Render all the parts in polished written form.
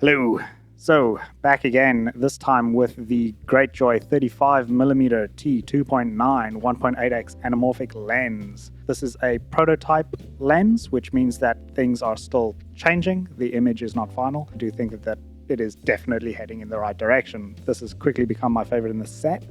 Hello. So, back again, this time with the Greatjoy 35mm T2.9 1.8x anamorphic lens. This is a prototype lens, which means that things are still changing. The image is not final. I do think that it is definitely heading in the right direction. This has quickly become my favorite in the set,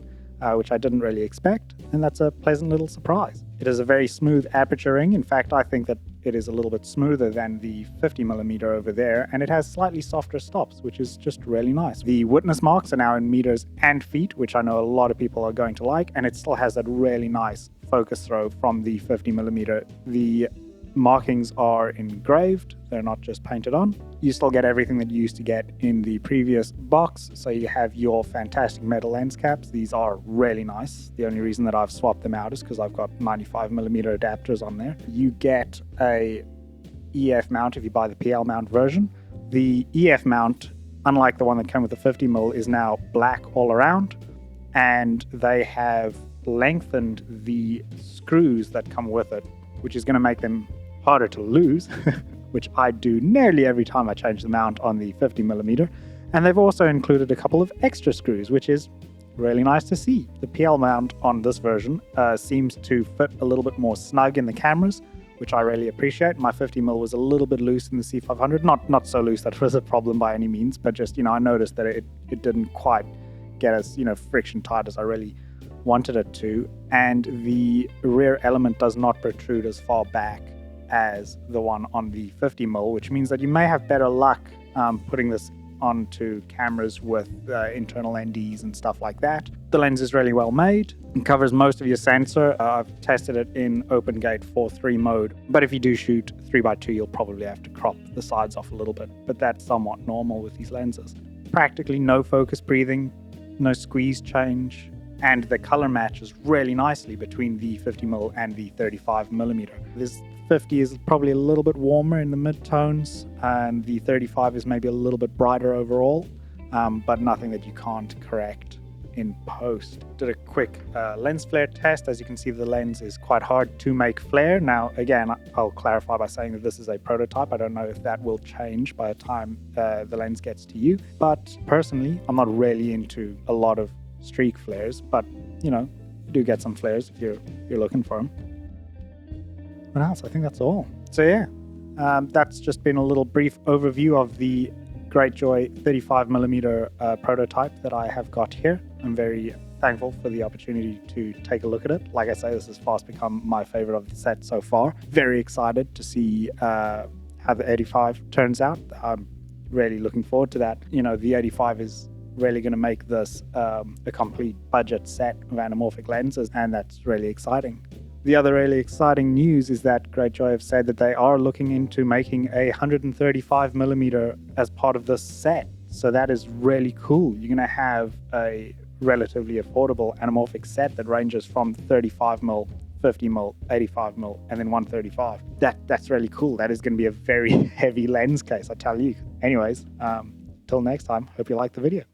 which I didn't really expect, and that's a pleasant little surprise. It is a very smooth aperture ring. In fact, I think that it is a little bit smoother than the 50mm over there, and it has slightly softer stops, which is just really nice. The witness marks are now in meters and feet, which I know a lot of people are going to like, and it still has that really nice focus throw from the 50mm. The markings are engraved, they're not just painted on. You still get everything that you used to get in the previous box. So you have your fantastic metal lens caps. These are really nice. The only reason that I've swapped them out is because I've got 95mm adapters on there. You get a EF mount if you buy the PL mount version. The EF mount, unlike the one that came with the 50mm, is now black all around, and they have lengthened the screws that come with it, which is going to make them harder to lose, which I do nearly every time I change the mount on the 50mm. And they've also included a couple of extra screws, which is really nice to see. The PL mount on this version seems to fit a little bit more snug in the cameras, which I really appreciate. My 50mm was a little bit loose in the C500, not so loose that it was a problem by any means, but just, I noticed that it didn't quite get as, friction tight as I really wanted it to, and the rear element does not protrude as far back as the one on the 50mm, which means that you may have better luck putting this onto cameras with internal NDs and stuff like that. The lens is really well made and covers most of your sensor. I've tested it in open gate 4:3 mode, but if you do shoot 3x2, you'll probably have to crop the sides off a little bit, but that's somewhat normal with these lenses. Practically no focus breathing, no squeeze change, and the color matches really nicely between the 50mm and the 35mm. This 50 is probably a little bit warmer in the mid-tones, and the 35 is maybe a little bit brighter overall, but nothing that you can't correct in post. Did a quick lens flare test. As you can see, the lens is quite hard to make flare. Now, again, I'll clarify by saying that this is a prototype. I don't know if that will change by the time the lens gets to you, but personally, I'm not really into a lot of streak flares, but you do get some flares if you're looking for them. What else? I think that's all. So yeah, that's just been a little brief overview of the Greatjoy 35mm prototype that I have got here. I'm very thankful for the opportunity to take a look at it. Like I say, this has fast become my favorite of the set so far. Very excited to see how the 85 turns out. I'm really looking forward to that. The 85 is really going to make this a complete budget set of anamorphic lenses, and that's really exciting. The other really exciting news is that Greatjoy have said that they are looking into making a 135mm as part of this set. So that is really cool. You're going to have a relatively affordable anamorphic set that ranges from 35mm, 50mm, 85mm, and then 135. That's really cool. That is going to be a very heavy lens case, I tell you. Anyways, till next time, hope you like the video.